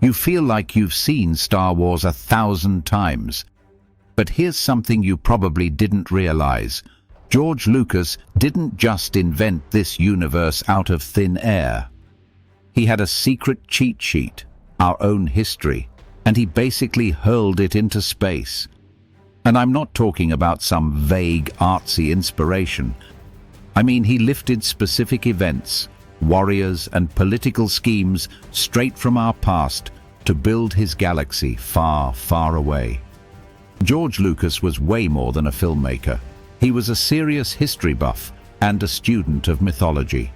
You feel like you've seen Star Wars 1,000 times. But here's something you probably didn't realize. George Lucas didn't just invent this universe out of thin air. He had a secret cheat sheet, our own history, and he basically hurled it into space. And I'm not talking about some vague, artsy inspiration. I mean, he lifted specific events, warriors, and political schemes straight from our past to build his galaxy far, far away. George Lucas was way more than a filmmaker. He was a serious history buff and a student of mythology.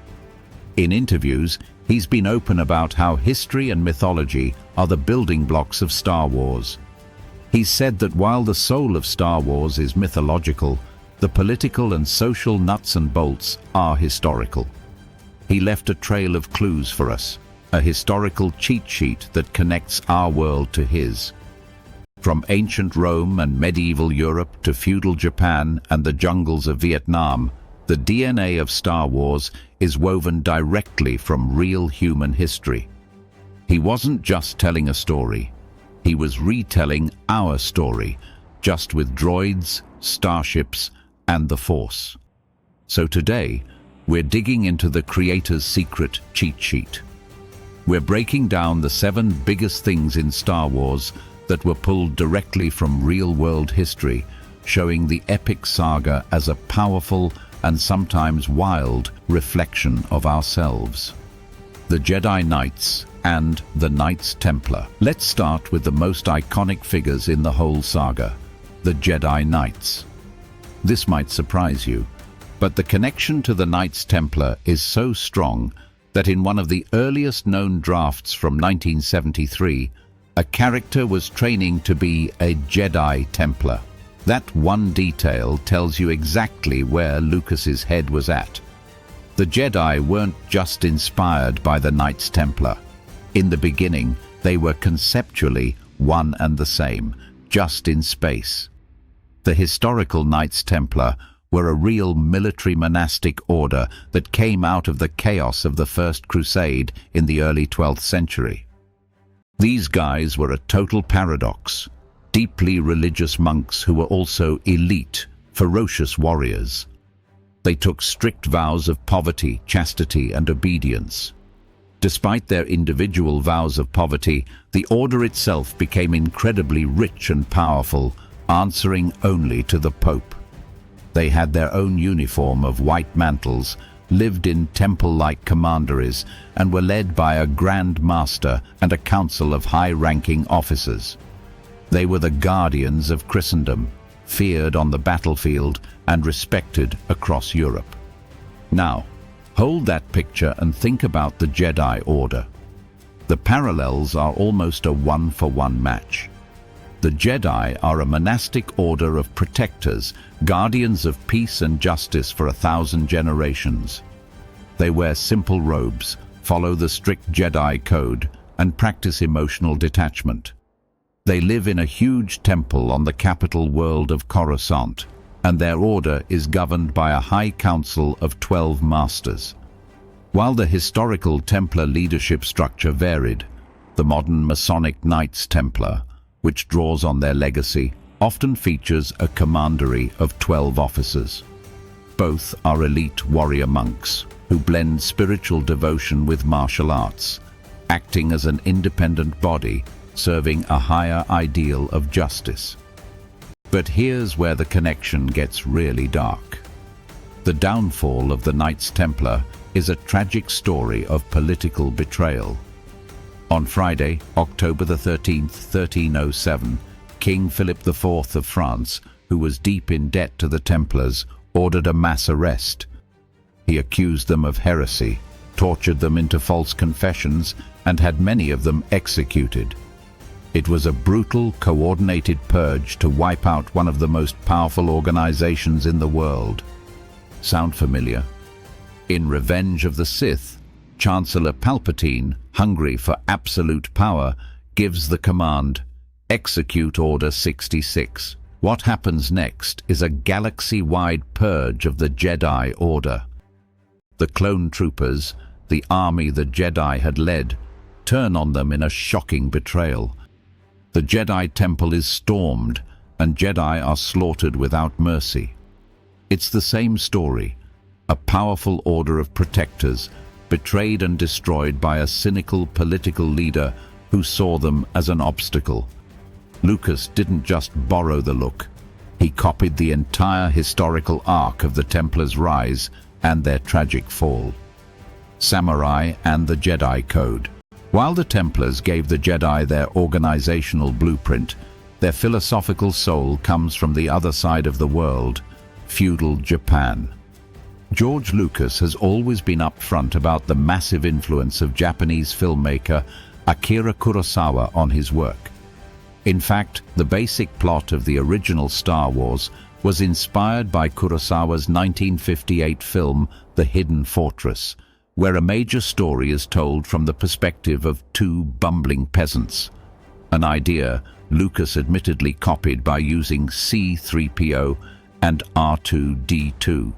In interviews, he's been open about how history and mythology are the building blocks of Star Wars. He's said that while the soul of Star Wars is mythological, the political and social nuts and bolts are historical. He left a trail of clues for us, a historical cheat sheet that connects our world to his. From ancient Rome and medieval Europe to feudal Japan and the jungles of Vietnam, the DNA of Star Wars is woven directly from real human history. He wasn't just telling a story. He was retelling our story, just with droids, starships, and the Force. So today, we're digging into the creator's secret cheat sheet. We're breaking down the 7 biggest things in Star Wars that were pulled directly from real-world history, showing the epic saga as a powerful and sometimes wild reflection of ourselves. The Jedi Knights and the Knights Templar. Let's start with the most iconic figures in the whole saga, the Jedi Knights. This might surprise you, but the connection to the Knights Templar is so strong that in one of the earliest known drafts from 1973, a character was training to be a Jedi Templar. That one detail tells you exactly where Lucas's head was at. The Jedi weren't just inspired by the Knights Templar. In the beginning, they were conceptually one and the same, just in space. The historical Knights Templar were a real military monastic order that came out of the chaos of the First Crusade in the early 12th century. These guys were a total paradox, deeply religious monks who were also elite, ferocious warriors. They took strict vows of poverty, chastity, and obedience. Despite their individual vows of poverty, the order itself became incredibly rich and powerful, answering only to the Pope. They had their own uniform of white mantles, lived in temple-like commanderies, and were led by a Grand Master and a council of high-ranking officers. They were the guardians of Christendom, feared on the battlefield and respected across Europe. Now, hold that picture and think about the Jedi Order. The parallels are almost a one-for-one match. The Jedi are a monastic order of protectors, guardians of peace and justice for 1,000 generations. They wear simple robes, follow the strict Jedi code, and practice emotional detachment. They live in a huge temple on the capital world of Coruscant, and their order is governed by a high council of 12 masters. While the historical Templar leadership structure varied, the modern Masonic Knights Templar, which draws on their legacy, often features a commandery of 12 officers. Both are elite warrior monks who blend spiritual devotion with martial arts, acting as an independent body, serving a higher ideal of justice. But here's where the connection gets really dark. The downfall of the Knights Templar is a tragic story of political betrayal. On Friday, October the 13th, 1307, King Philip IV of France, who was deep in debt to the Templars, ordered a mass arrest. He accused them of heresy, tortured them into false confessions, and had many of them executed. It was a brutal, coordinated purge to wipe out one of the most powerful organizations in the world. Sound familiar? In Revenge of the Sith, Chancellor Palpatine, hungry for absolute power, gives the command, "Execute Order 66." What happens next is a galaxy-wide purge of the Jedi Order. The clone troopers, the army the Jedi had led, turn on them in a shocking betrayal. The Jedi Temple is stormed, and Jedi are slaughtered without mercy. It's the same story, a powerful order of protectors, betrayed and destroyed by a cynical political leader who saw them as an obstacle. Lucas didn't just borrow the look, he copied the entire historical arc of the Templars' rise and their tragic fall. Samurai and the Jedi Code. While the Templars gave the Jedi their organizational blueprint, their philosophical soul comes from the other side of the world, feudal Japan. George Lucas has always been upfront about the massive influence of Japanese filmmaker Akira Kurosawa on his work. In fact, the basic plot of the original Star Wars was inspired by Kurosawa's 1958 film The Hidden Fortress, where a major story is told from the perspective of two bumbling peasants, an idea Lucas admittedly copied by using C-3PO and R2-D2.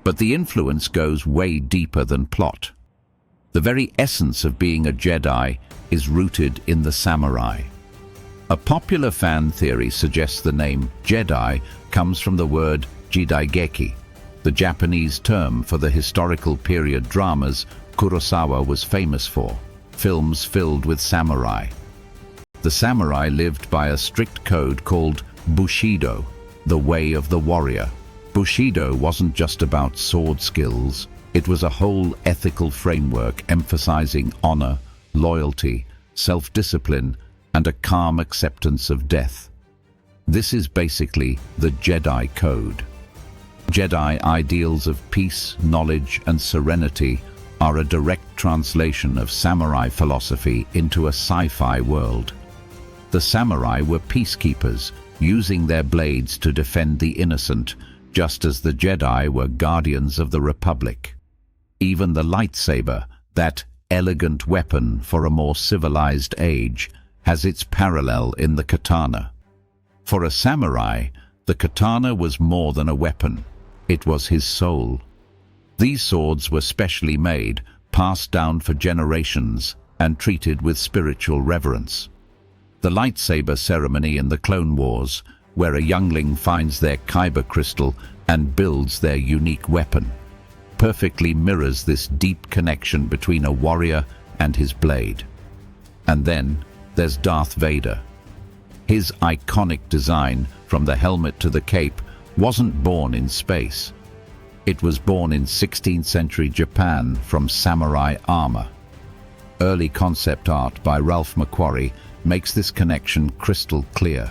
But the influence goes way deeper than plot. The very essence of being a Jedi is rooted in the samurai. A popular fan theory suggests the name Jedi comes from the word jidaigeki, the Japanese term for the historical period dramas Kurosawa was famous for, films filled with samurai. The samurai lived by a strict code called Bushido, the way of the warrior. Bushido wasn't just about sword skills, it was a whole ethical framework emphasizing honor, loyalty, self-discipline, and a calm acceptance of death. This is basically the Jedi Code. Jedi ideals of peace, knowledge, and serenity are a direct translation of samurai philosophy into a sci-fi world. The samurai were peacekeepers, using their blades to defend the innocent, just as the Jedi were guardians of the Republic. Even the lightsaber, that elegant weapon for a more civilized age, has its parallel in the katana. For a samurai, the katana was more than a weapon. It was his soul. These swords were specially made, passed down for generations, and treated with spiritual reverence. The lightsaber ceremony in the Clone Wars, where a youngling finds their kyber crystal and builds their unique weapon, perfectly mirrors this deep connection between a warrior and his blade. And then there's Darth Vader. His iconic design, from the helmet to the cape, wasn't born in space. It was born in 16th century Japan from samurai armor. Early concept art by Ralph McQuarrie makes this connection crystal clear.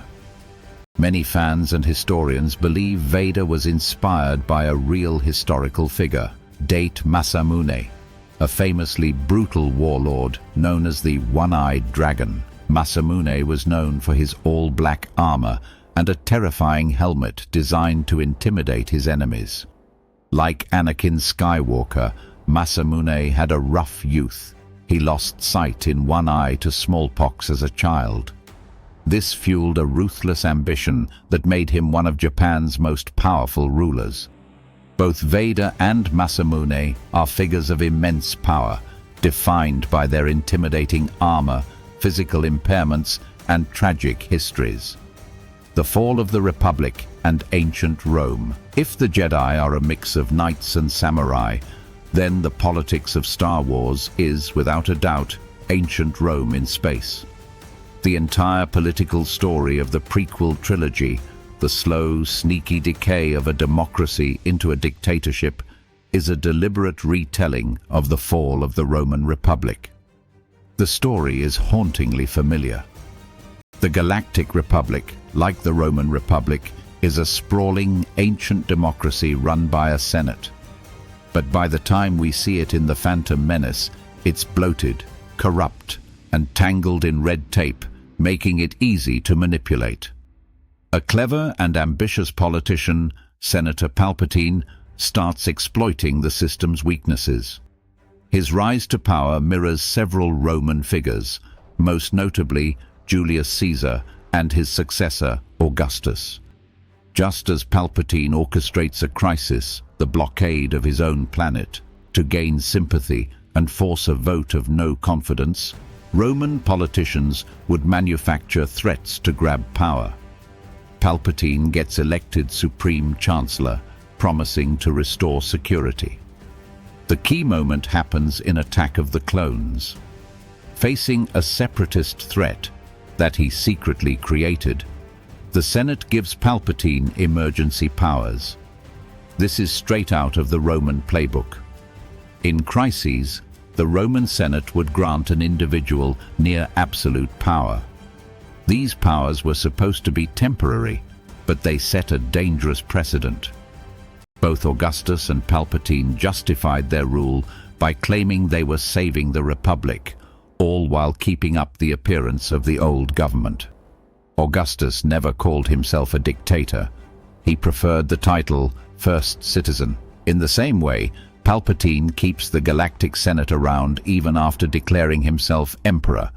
Many fans and historians believe Vader was inspired by a real historical figure, Date Masamune, a famously brutal warlord known as the One-Eyed Dragon. Masamune was known for his all-black armor and a terrifying helmet designed to intimidate his enemies. Like Anakin Skywalker, Masamune had a rough youth. He lost sight in one eye to smallpox as a child. This fueled a ruthless ambition that made him one of Japan's most powerful rulers. Both Vader and Masamune are figures of immense power, defined by their intimidating armor, physical impairments, and tragic histories. The fall of the Republic and ancient Rome. If the Jedi are a mix of knights and samurai, then the politics of Star Wars is, without a doubt, ancient Rome in space. The entire political story of the prequel trilogy, the slow, sneaky decay of a democracy into a dictatorship, is a deliberate retelling of the fall of the Roman Republic. The story is hauntingly familiar. The Galactic Republic, like the Roman Republic, is a sprawling, ancient democracy run by a senate. But by the time we see it in The Phantom Menace, it's bloated, corrupt, and tangled in red tape, making it easy to manipulate. A clever and ambitious politician, Senator Palpatine, starts exploiting the system's weaknesses. His rise to power mirrors several Roman figures, most notably Julius Caesar and his successor, Augustus. Just as Palpatine orchestrates a crisis, the blockade of his own planet, to gain sympathy and force a vote of no confidence, Roman politicians would manufacture threats to grab power. Palpatine gets elected Supreme Chancellor, promising to restore security. The key moment happens in Attack of the Clones. Facing a separatist threat that he secretly created, the Senate gives Palpatine emergency powers. This is straight out of the Roman playbook. In crises, the Roman Senate would grant an individual near absolute power. These powers were supposed to be temporary, but they set a dangerous precedent. Both Augustus and Palpatine justified their rule by claiming they were saving the Republic, all while keeping up the appearance of the old government. Augustus never called himself a dictator. He preferred the title First Citizen. In the same way, Palpatine keeps the Galactic Senate around even after declaring himself emperor,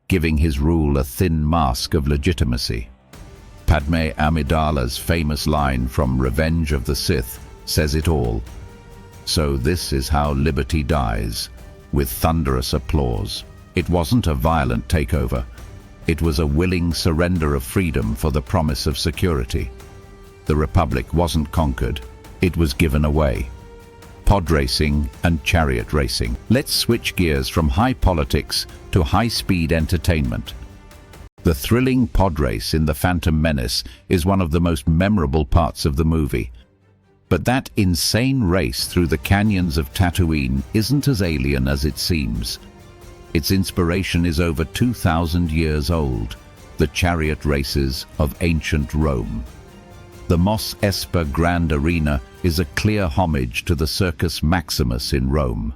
giving his rule a thin mask of legitimacy. Padme Amidala's famous line from Revenge of the Sith says it all. So this is how liberty dies, with thunderous applause. It wasn't a violent takeover. It was a willing surrender of freedom for the promise of security. The Republic wasn't conquered, it was given away. Pod racing and chariot racing. Let's switch gears from high politics to high-speed entertainment. The thrilling pod race in The Phantom Menace is one of the most memorable parts of the movie. But that insane race through the canyons of Tatooine isn't as alien as it seems. Its inspiration is over 2,000 years old, the chariot races of ancient Rome. The Mos Espa Grand Arena is a clear homage to the Circus Maximus in Rome.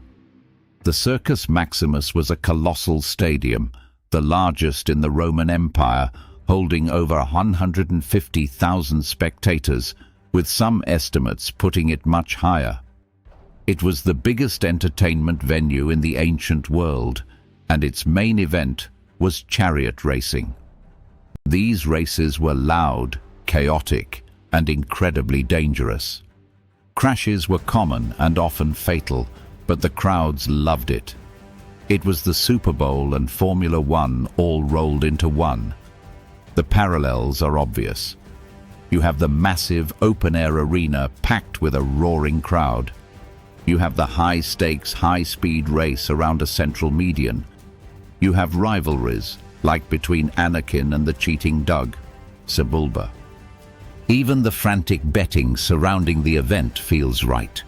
The Circus Maximus was a colossal stadium, the largest in the Roman Empire, holding over 150,000 spectators, with some estimates putting it much higher. It was the biggest entertainment venue in the ancient world, and its main event was chariot racing. These races were loud, chaotic, and incredibly dangerous. Crashes were common and often fatal, but the crowds loved it. It was the Super Bowl and Formula One all rolled into one. The parallels are obvious. You have the massive open-air arena packed with a roaring crowd. You have the high-stakes, high-speed race around a central median. You have rivalries, like between Anakin and the cheating Doug, Sebulba. Even the frantic betting surrounding the event feels right.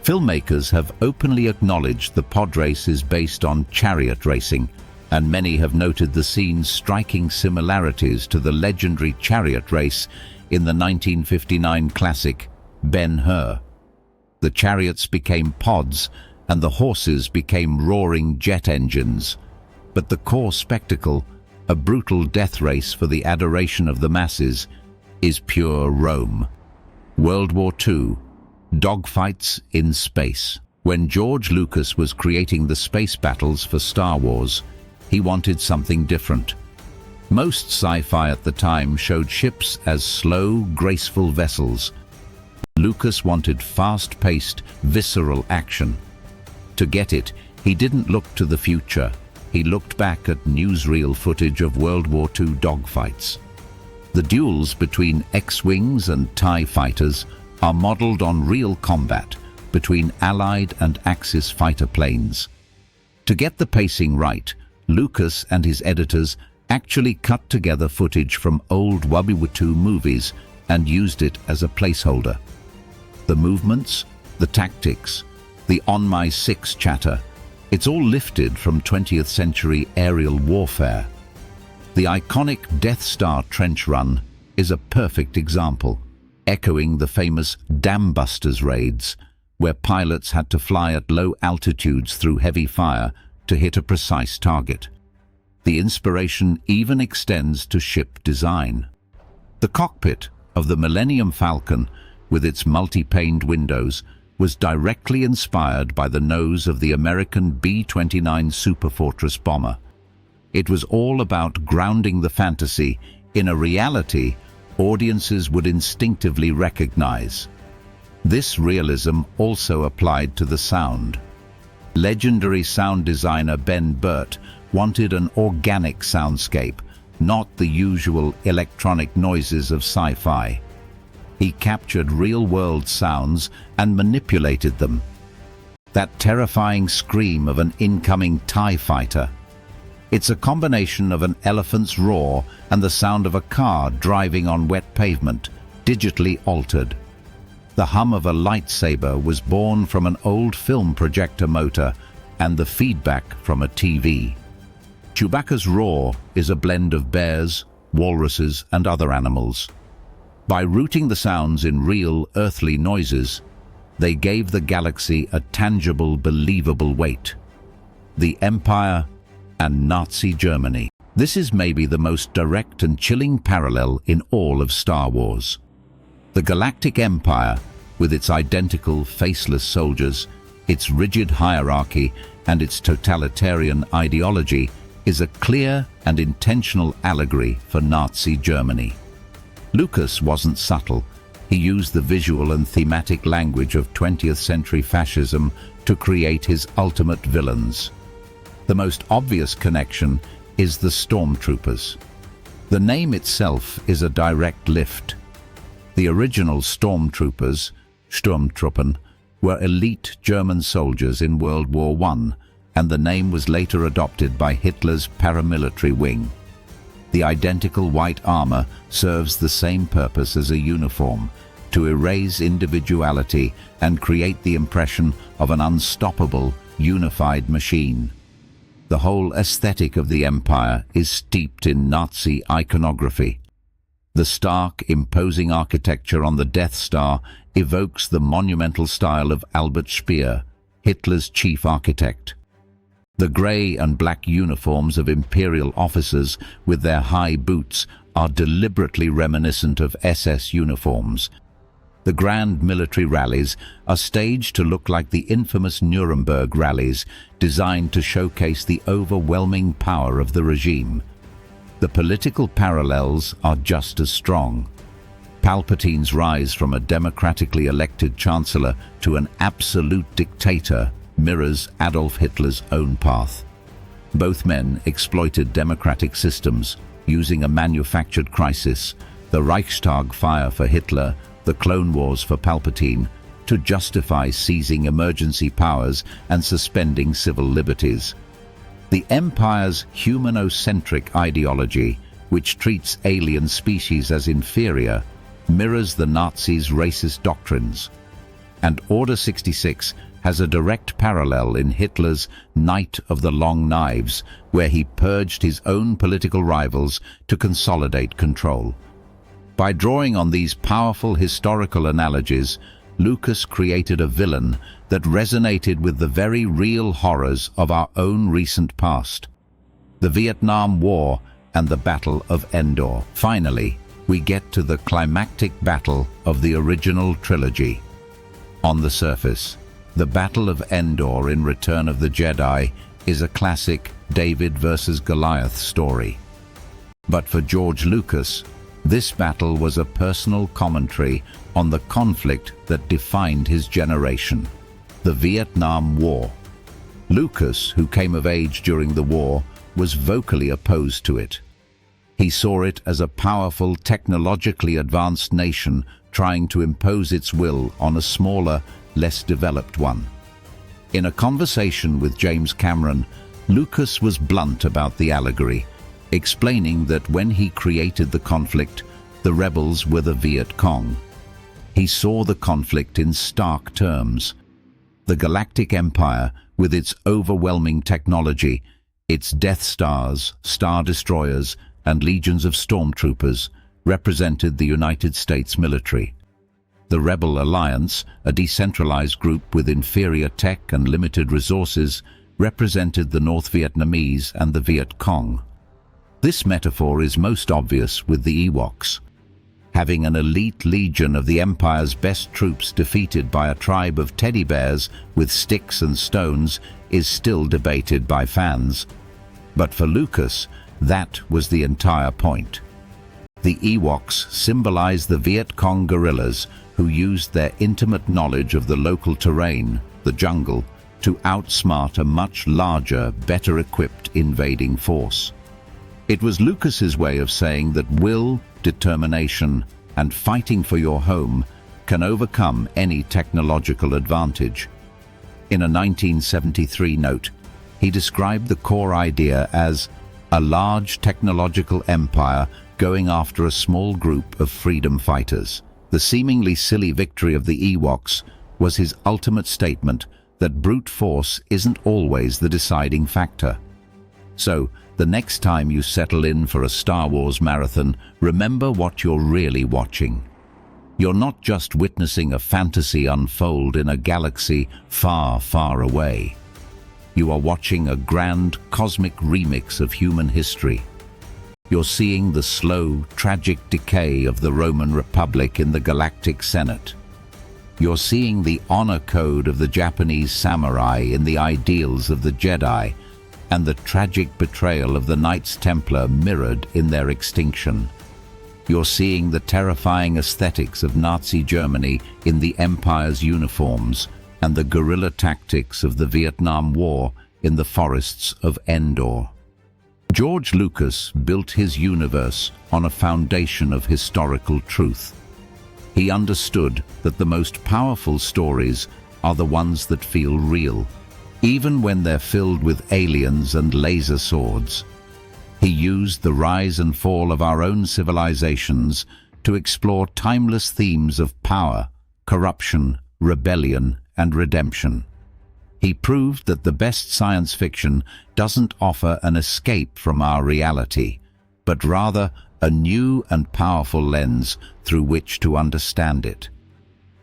Filmmakers have openly acknowledged the pod race is based on chariot racing, and many have noted the scene's striking similarities to the legendary chariot race in the 1959 classic Ben-Hur. The chariots became pods, and the horses became roaring jet engines. But the core spectacle, a brutal death race for the adoration of the masses, is pure Rome. World War II, dogfights in space. When George Lucas was creating the space battles for Star Wars, he wanted something different. Most sci-fi at the time showed ships as slow, graceful vessels. Lucas wanted fast-paced, visceral action. To get it, he didn't look to the future. He looked back at newsreel footage of World War II dogfights. The duels between X-Wings and TIE fighters are modeled on real combat between Allied and Axis fighter planes. To get the pacing right, Lucas and his editors actually cut together footage from old Wabiwatu movies and used it as a placeholder. The movements, the tactics, the "on my six" chatter, it's all lifted from 20th century aerial warfare. The iconic Death Star trench run is a perfect example, echoing the famous Dam Busters raids, where pilots had to fly at low altitudes through heavy fire to hit a precise target. The inspiration even extends to ship design. The cockpit of the Millennium Falcon, with its multi-paned windows, was directly inspired by the nose of the American B-29 Superfortress bomber. It was all about grounding the fantasy in a reality audiences would instinctively recognize. This realism also applied to the sound. Legendary sound designer Ben Burt wanted an organic soundscape, not the usual electronic noises of sci-fi. He captured real-world sounds and manipulated them. That terrifying scream of an incoming TIE fighter. It's a combination of an elephant's roar and the sound of a car driving on wet pavement, digitally altered. The hum of a lightsaber was born from an old film projector motor and the feedback from a TV. Chewbacca's roar is a blend of bears, walruses, and other animals. By rooting the sounds in real, earthly noises, they gave the galaxy a tangible, believable weight. The Empire and Nazi Germany. This is maybe the most direct and chilling parallel in all of Star Wars. The Galactic Empire, with its identical, faceless soldiers, its rigid hierarchy, and its totalitarian ideology, is a clear and intentional allegory for Nazi Germany. Lucas wasn't subtle. He used the visual and thematic language of 20th century fascism to create his ultimate villains. The most obvious connection is the Stormtroopers. The name itself is a direct lift. The original Stormtroopers, Sturmtruppen, were elite German soldiers in World War I, and the name was later adopted by Hitler's paramilitary wing. The identical white armor serves the same purpose as a uniform, to erase individuality and create the impression of an unstoppable, unified machine. The whole aesthetic of the Empire is steeped in Nazi iconography. The stark, imposing architecture on the Death Star evokes the monumental style of Albert Speer, Hitler's chief architect. The grey and black uniforms of imperial officers with their high boots are deliberately reminiscent of SS uniforms. The grand military rallies are staged to look like the infamous Nuremberg rallies, designed to showcase the overwhelming power of the regime. The political parallels are just as strong. Palpatine's rise from a democratically elected chancellor to an absolute dictator mirrors Adolf Hitler's own path. Both men exploited democratic systems, using a manufactured crisis, the Reichstag fire for Hitler, the Clone Wars for Palpatine, to justify seizing emergency powers and suspending civil liberties. The Empire's humanocentric ideology, which treats alien species as inferior, mirrors the Nazis' racist doctrines. And Order 66 has a direct parallel in Hitler's Night of the Long Knives, where he purged his own political rivals to consolidate control. By drawing on these powerful historical analogies, Lucas created a villain that resonated with the very real horrors of our own recent past. The Vietnam War and the Battle of Endor. Finally, we get to the climactic battle of the original trilogy. On the surface, the Battle of Endor in Return of the Jedi is a classic David versus Goliath story. But for George Lucas, this battle was a personal commentary on the conflict that defined his generation, the Vietnam War. Lucas, who came of age during the war, was vocally opposed to it. He saw it as a powerful, technologically advanced nation trying to impose its will on a smaller, less developed one. In a conversation with James Cameron, Lucas was blunt about the allegory, explaining that when he created the conflict, the rebels were the Viet Cong. He saw the conflict in stark terms. The Galactic Empire, with its overwhelming technology, its Death Stars, Star Destroyers, and legions of stormtroopers, represented the United States military. The Rebel Alliance, a decentralized group with inferior tech and limited resources, represented the North Vietnamese and the Viet Cong. This metaphor is most obvious with the Ewoks. Having an elite legion of the Empire's best troops defeated by a tribe of teddy bears with sticks and stones is still debated by fans. But for Lucas, that was the entire point. The Ewoks symbolize the Viet Cong guerrillas who used their intimate knowledge of the local terrain, the jungle, to outsmart a much larger, better-equipped invading force. It was Lucas's way of saying that will, determination, and fighting for your home can overcome any technological advantage. In a 1973 note, he described the core idea as a large technological empire going after a small group of freedom fighters. The seemingly silly victory of the Ewoks was his ultimate statement that brute force isn't always the deciding factor. So, the next time you settle in for a Star Wars marathon, remember what you're really watching. You're not just witnessing a fantasy unfold in a galaxy far, far away. You are watching a grand cosmic remix of human history. You're seeing the slow, tragic decay of the Roman Republic in the Galactic Senate. You're seeing the honor code of the Japanese samurai in the ideals of the Jedi, and the tragic betrayal of the Knights Templar mirrored in their extinction. You're seeing the terrifying aesthetics of Nazi Germany in the Empire's uniforms and the guerrilla tactics of the Vietnam War in the forests of Endor. George Lucas built his universe on a foundation of historical truth. He understood that the most powerful stories are the ones that feel real, even when they're filled with aliens and laser swords. He used the rise and fall of our own civilizations to explore timeless themes of power, corruption, rebellion, and redemption. He proved that the best science fiction doesn't offer an escape from our reality, but rather a new and powerful lens through which to understand it.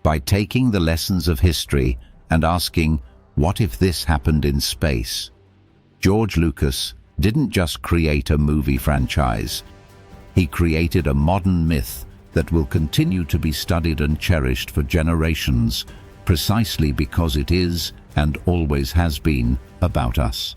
By taking the lessons of history and asking, what if this happened in space? George Lucas didn't just create a movie franchise. He created a modern myth that will continue to be studied and cherished for generations, precisely because it is, and always has been, about us.